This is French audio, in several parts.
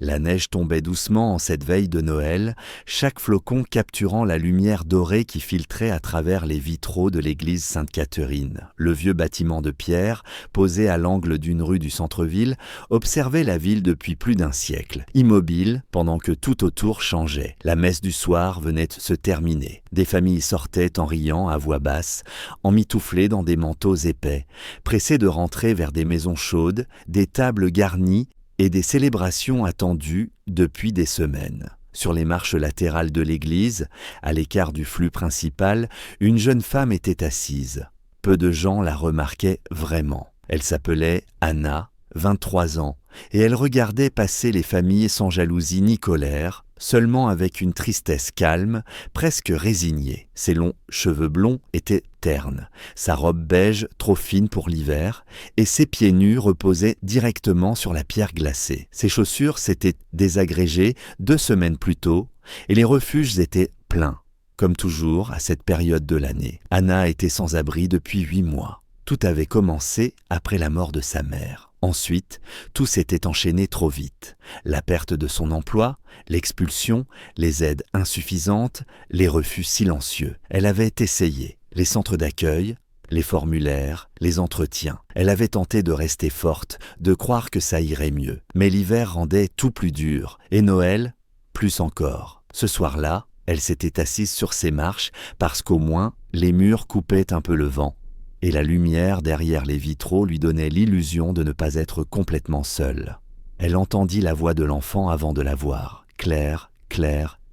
La neige tombait doucement en cette veille de Noël, chaque flocon capturant la lumière dorée qui filtrait à travers les vitraux de l'église Sainte-Catherine. Le vieux bâtiment de pierre, posé à l'angle d'une rue du centre-ville, observait la ville depuis plus d'un siècle, immobile pendant que tout autour changeait. La messe du soir venait de se terminer. Des familles sortaient en riant à voix basse, emmitouflées dans des manteaux épais, pressées de rentrer vers des maisons chaudes, des tables garnies et des célébrations attendues depuis des semaines. Sur les marches latérales de l'église, à l'écart du flux principal, une jeune femme était assise. Peu de gens la remarquaient vraiment. Elle s'appelait Anna, 23 ans, et elle regardait passer les familles sans jalousie ni colère, seulement avec une tristesse calme, presque résignée. Ses longs cheveux blonds étaient ternes, sa robe beige trop fine pour l'hiver, et ses pieds nus reposaient directement sur la pierre glacée. Ses chaussures s'étaient désagrégées 2 semaines plus tôt, et les refuges étaient pleins. Comme toujours, à cette période de l'année, Anna était sans abri depuis 8 mois. Tout avait commencé après la mort de sa mère. Ensuite, tout s'était enchaîné trop vite. La perte de son emploi, l'expulsion, les aides insuffisantes, les refus silencieux. Elle avait essayé les centres d'accueil, les formulaires, les entretiens. Elle avait tenté de rester forte, de croire que ça irait mieux. Mais l'hiver rendait tout plus dur, et Noël, plus encore. Ce soir-là, elle s'était assise sur ses marches parce qu'au moins, les murs coupaient un peu le vent. Et la lumière derrière les vitraux lui donnait l'illusion de ne pas être complètement seule. Elle entendit la voix de l'enfant avant de la voir, claire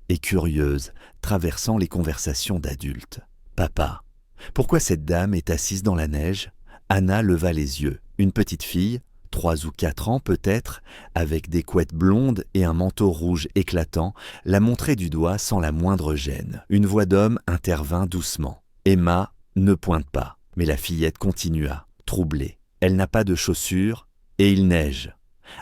et curieuse, traversant les conversations d'adultes. « Papa, pourquoi cette dame est assise dans la neige ?» Anna leva les yeux. Une petite fille, 3 ou 4 ans peut-être, avec des couettes blondes et un manteau rouge éclatant, la montrait du doigt sans la moindre gêne. Une voix d'homme intervint doucement. « Emma, ne pointe pas. » Mais la fillette continua, troublée. Elle n'a pas de chaussures et il neige.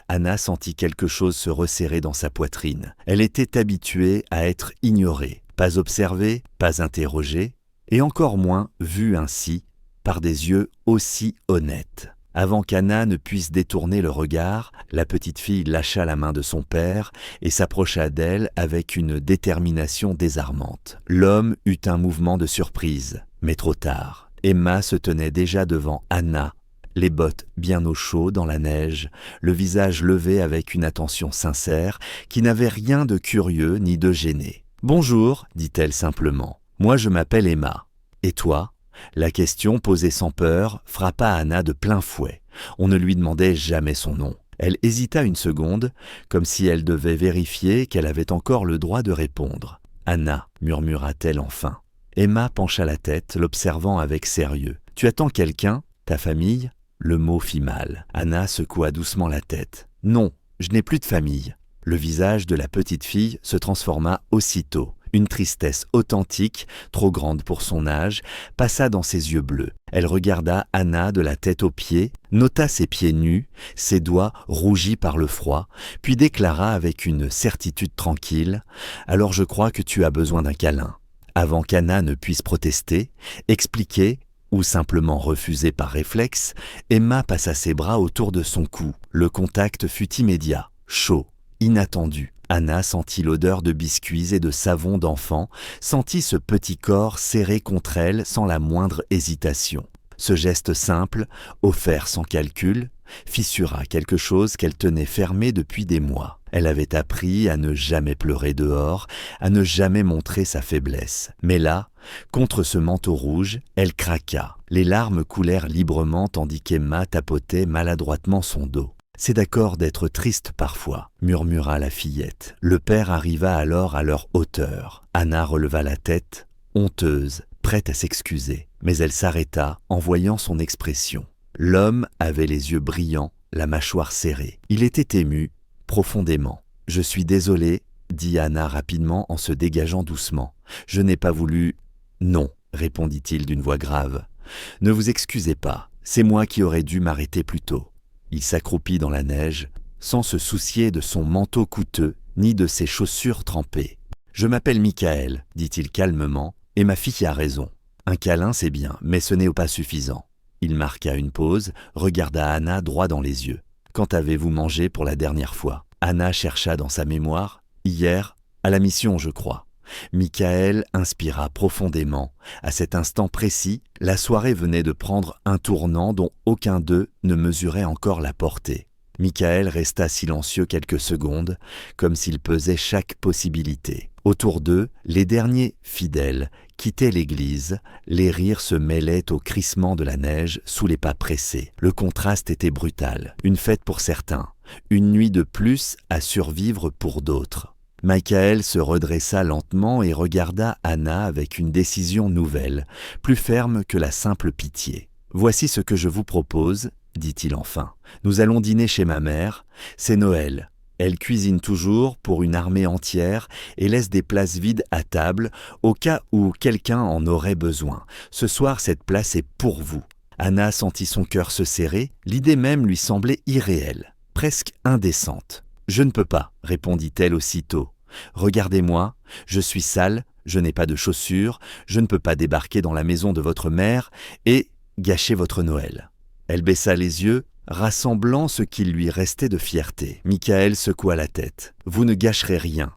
Anna sentit quelque chose se resserrer dans sa poitrine. Elle était habituée à être ignorée, pas observée, pas interrogée, et encore moins vue ainsi, par des yeux aussi honnêtes. Avant qu'Anna ne puisse détourner le regard, la petite fille lâcha la main de son père et s'approcha d'elle avec une détermination désarmante. L'homme eut un mouvement de surprise, mais trop tard. Emma se tenait déjà devant Anna, les bottes bien au chaud dans la neige, le visage levé avec une attention sincère qui n'avait rien de curieux ni de gêné. « Bonjour, dit-elle simplement. Moi je m'appelle Emma. Et toi ?» La question posée sans peur frappa Anna de plein fouet. On ne lui demandait jamais son nom. Elle hésita une seconde, comme si elle devait vérifier qu'elle avait encore le droit de répondre. « Anna, murmura-t-elle enfin. » Emma pencha la tête, l'observant avec sérieux. « Tu attends quelqu'un? Ta famille ?» Le mot fit mal. Anna secoua doucement la tête. « Non, je n'ai plus de famille. » Le visage de la petite fille se transforma aussitôt. Une tristesse authentique, trop grande pour son âge, passa dans ses yeux bleus. Elle regarda Anna de la tête aux pieds, nota ses pieds nus, ses doigts rougis par le froid, puis déclara avec une certitude tranquille « Alors je crois que tu as besoin d'un câlin. » Avant qu'Anna ne puisse protester, expliquer ou simplement refuser par réflexe, Emma passa ses bras autour de son cou. Le contact fut immédiat, chaud, inattendu. Anna sentit l'odeur de biscuits et de savon d'enfant, sentit ce petit corps serré contre elle sans la moindre hésitation. Ce geste simple, offert sans calcul, fissura quelque chose qu'elle tenait fermé depuis des mois. Elle avait appris à ne jamais pleurer dehors, à ne jamais montrer sa faiblesse. Mais là, contre ce manteau rouge, elle craqua. Les larmes coulèrent librement tandis qu'Emma tapotait maladroitement son dos. « C'est d'accord d'être triste parfois, » murmura la fillette. Le père arriva alors à leur hauteur. Anna releva la tête, honteuse, prête à s'excuser. Mais elle s'arrêta en voyant son expression. L'homme avait les yeux brillants, la mâchoire serrée. Il était ému, profondément. « Je suis désolée, » dit Anna rapidement en se dégageant doucement. « Je n'ai pas voulu... »« Non, » répondit-il d'une voix grave. « Ne vous excusez pas, c'est moi qui aurais dû m'arrêter plus tôt. » Il s'accroupit dans la neige, sans se soucier de son manteau coûteux, ni de ses chaussures trempées. « Je m'appelle Michael, » dit-il calmement, « et ma fille a raison. Un câlin, c'est bien, mais ce n'est pas suffisant. » Il marqua une pause, regarda Anna droit dans les yeux. « Quand avez-vous mangé pour la dernière fois ?» Anna chercha dans sa mémoire. Hier, à la mission, je crois. Michaël inspira profondément. À cet instant précis, la soirée venait de prendre un tournant dont aucun d'eux ne mesurait encore la portée. Michaël resta silencieux quelques secondes, comme s'il pesait chaque possibilité. Autour d'eux, les derniers fidèles quittaient l'église, les rires se mêlaient au crissement de la neige sous les pas pressés. Le contraste était brutal. Une fête pour certains, une nuit de plus à survivre pour d'autres. Michaël se redressa lentement et regarda Anna avec une décision nouvelle, plus ferme que la simple pitié. « Voici ce que je vous propose, » dit-il enfin. « Nous allons dîner chez ma mère. C'est Noël. Elle cuisine toujours pour une armée entière et laisse des places vides à table au cas où quelqu'un en aurait besoin. Ce soir, cette place est pour vous. » Anna sentit son cœur se serrer. L'idée même lui semblait irréelle, presque indécente. « Je ne peux pas, » répondit-elle aussitôt. « Regardez-moi, je suis sale, je n'ai pas de chaussures, je ne peux pas débarquer dans la maison de votre mère et gâcher votre Noël. » Elle baissa les yeux, rassemblant ce qu'il lui restait de fierté. Michaël secoua la tête. « Vous ne gâcherez rien.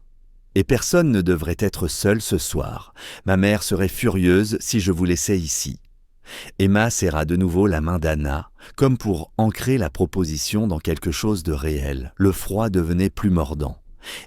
Et personne ne devrait être seul ce soir. Ma mère serait furieuse si je vous laissais ici. » Emma serra de nouveau la main d'Anna, comme pour ancrer la proposition dans quelque chose de réel. Le froid devenait plus mordant,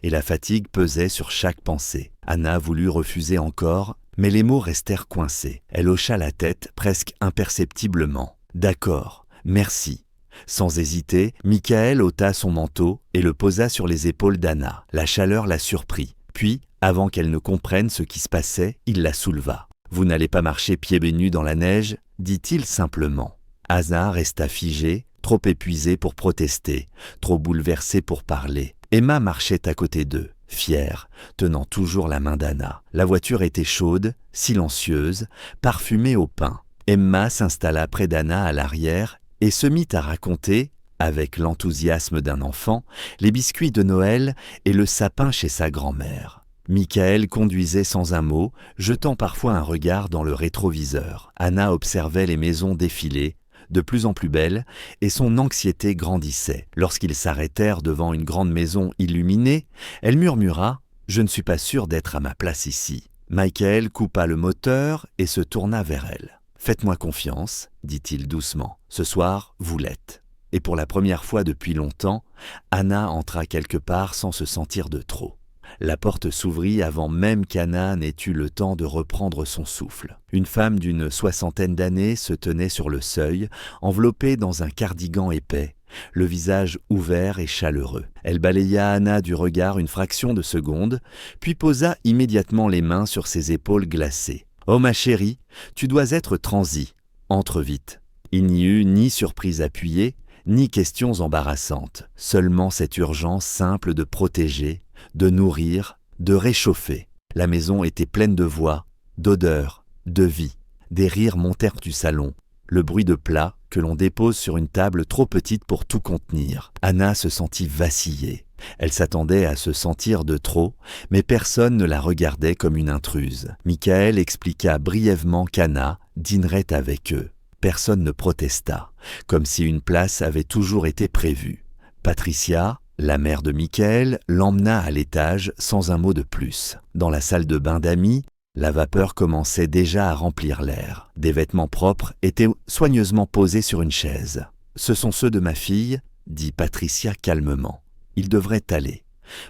et la fatigue pesait sur chaque pensée. Anna voulut refuser encore, mais les mots restèrent coincés. Elle hocha la tête presque imperceptiblement. « D'accord, merci. » Sans hésiter, Michaël ôta son manteau et le posa sur les épaules d'Anna. La chaleur la surprit. Puis, avant qu'elle ne comprenne ce qui se passait, il la souleva. « Vous n'allez pas marcher pieds nus dans la neige ?» dit-il simplement. Anna resta figée, trop épuisée pour protester, trop bouleversée pour parler. Emma marchait à côté d'eux, fière, tenant toujours la main d'Anna. La voiture était chaude, silencieuse, parfumée au pain. Emma s'installa près d'Anna à l'arrière et se mit à raconter, avec l'enthousiasme d'un enfant, les biscuits de Noël et le sapin chez sa grand-mère. Michaël conduisait sans un mot, jetant parfois un regard dans le rétroviseur. Anna observait les maisons défiler, de plus en plus belles, et son anxiété grandissait. Lorsqu'ils s'arrêtèrent devant une grande maison illuminée, elle murmura « Je ne suis pas sûre d'être à ma place ici ». Michaël coupa le moteur et se tourna vers elle. « Faites-moi confiance », dit-il doucement. « Ce soir, vous l'êtes. » Et pour la première fois depuis longtemps, Anna entra quelque part sans se sentir de trop. La porte s'ouvrit avant même qu'Anna n'ait eu le temps de reprendre son souffle. Une femme d'une soixantaine d'années se tenait sur le seuil, enveloppée dans un cardigan épais, le visage ouvert et chaleureux. Elle balaya Anna du regard une fraction de seconde, puis posa immédiatement les mains sur ses épaules glacées. « Oh ma chérie, tu dois être transie. Entre vite. » Il n'y eut ni surprise appuyée, ni questions embarrassantes, seulement cette urgence simple de protéger, de nourrir, de réchauffer. La maison était pleine de voix, d'odeurs, de vie. Des rires montèrent du salon, le bruit de plats que l'on dépose sur une table trop petite pour tout contenir. Anna se sentit vaciller. Elle s'attendait à se sentir de trop, mais personne ne la regardait comme une intruse. Michaël expliqua brièvement qu'Anna dînerait avec eux. Personne ne protesta, comme si une place avait toujours été prévue. Patricia, la mère de Michaël, l'emmena à l'étage sans un mot de plus. Dans la salle de bain d'amis, la vapeur commençait déjà à remplir l'air. Des vêtements propres étaient soigneusement posés sur une chaise. « Ce sont ceux de ma fille », dit Patricia calmement. « Ils devraient aller.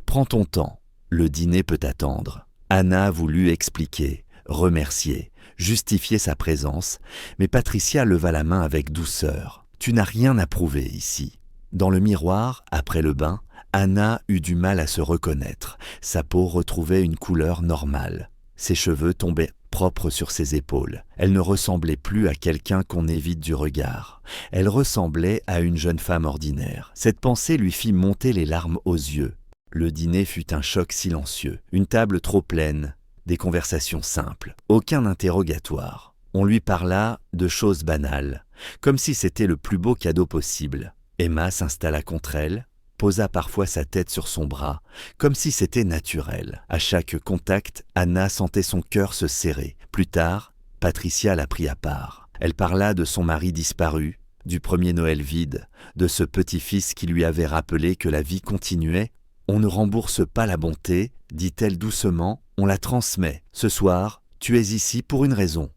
Prends ton temps, le dîner peut attendre. » Anna voulut expliquer, remercier, justifier sa présence, mais Patricia leva la main avec douceur. « Tu n'as rien à prouver ici. » Dans le miroir, après le bain, Anna eut du mal à se reconnaître. Sa peau retrouvait une couleur normale. Ses cheveux tombaient propres sur ses épaules. Elle ne ressemblait plus à quelqu'un qu'on évite du regard. Elle ressemblait à une jeune femme ordinaire. Cette pensée lui fit monter les larmes aux yeux. Le dîner fut un choc silencieux. Une table trop pleine, des conversations simples, aucun interrogatoire. On lui parla de choses banales, comme si c'était le plus beau cadeau possible. Emma s'installa contre elle, posa parfois sa tête sur son bras, comme si c'était naturel. À chaque contact, Anna sentait son cœur se serrer. Plus tard, Patricia la prit à part. Elle parla de son mari disparu, du premier Noël vide, de ce petit-fils qui lui avait rappelé que la vie continuait On ne rembourse pas la bonté, dit-elle doucement, on la transmet. Ce soir, tu es ici pour une raison.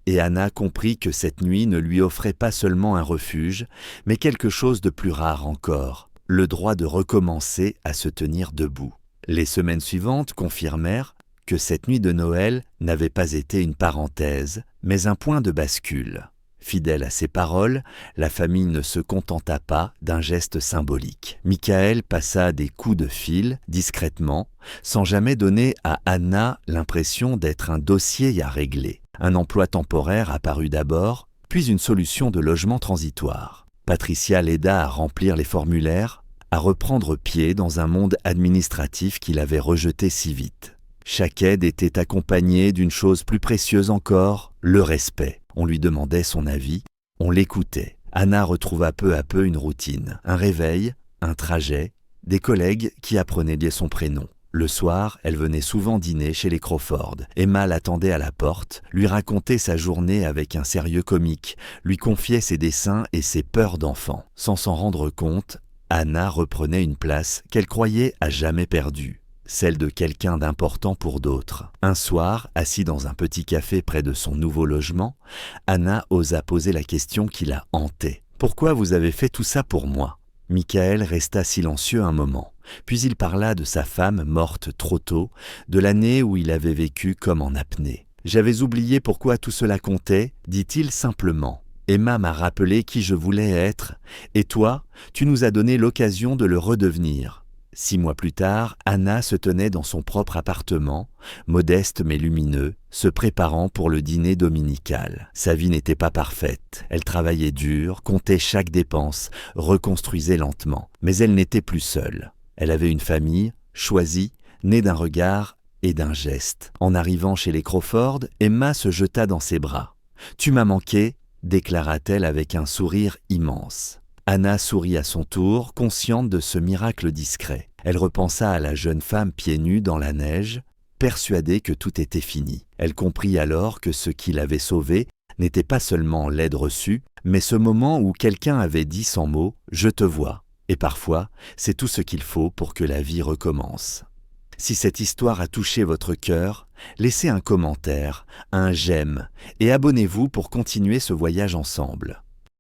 Et Anna comprit que cette nuit ne lui offrait pas seulement un refuge, mais quelque chose de plus rare encore, le droit de recommencer à se tenir debout. Les semaines suivantes confirmèrent que cette nuit de Noël n'avait pas été une parenthèse, mais un point de bascule. Fidèle à ses paroles, la famille ne se contenta pas d'un geste symbolique. Michael passa des coups de fil, discrètement, sans jamais donner à Anna l'impression d'être un dossier à régler. Un emploi temporaire apparut d'abord, puis une solution de logement transitoire. Patricia l'aida à remplir les formulaires, à reprendre pied dans un monde administratif qu'il avait rejeté si vite. Chaque aide était accompagnée d'une chose plus précieuse encore, le respect. On lui demandait son avis, on l'écoutait. Anna retrouva peu à peu une routine, un réveil, un trajet, des collègues qui apprenaient dès son prénom. Le soir, elle venait souvent dîner chez les Crawford. Emma l'attendait à la porte, lui racontait sa journée avec un sérieux comique, lui confiait ses dessins et ses peurs d'enfant. Sans s'en rendre compte, Anna reprenait une place qu'elle croyait à jamais perdue, celle de quelqu'un d'important pour d'autres. Un soir, assis dans un petit café près de son nouveau logement, Anna osa poser la question qui la hantait. « Pourquoi vous avez fait tout ça pour moi ?» Michael resta silencieux un moment, puis il parla de sa femme morte trop tôt, de l'année où il avait vécu comme en apnée. « J'avais oublié pourquoi tout cela comptait, dit-il simplement. Emma m'a rappelé qui je voulais être, et toi, tu nous as donné l'occasion de le redevenir. » 6 mois plus tard, Anna se tenait dans son propre appartement, modeste mais lumineux, se préparant pour le dîner dominical. Sa vie n'était pas parfaite. Elle travaillait dur, comptait chaque dépense, reconstruisait lentement. Mais elle n'était plus seule. Elle avait une famille, choisie, née d'un regard et d'un geste. En arrivant chez les Crawford, Emma se jeta dans ses bras. « Tu m'as manqué », déclara-t-elle avec un sourire immense. Anna sourit à son tour, consciente de ce miracle discret. Elle repensa à la jeune femme pieds nus dans la neige, persuadée que tout était fini. Elle comprit alors que ce qui l'avait sauvée n'était pas seulement l'aide reçue, mais ce moment où quelqu'un avait dit sans mots « Je te vois ». Et parfois, c'est tout ce qu'il faut pour que la vie recommence. Si cette histoire a touché votre cœur, laissez un commentaire, un j'aime et abonnez-vous pour continuer ce voyage ensemble.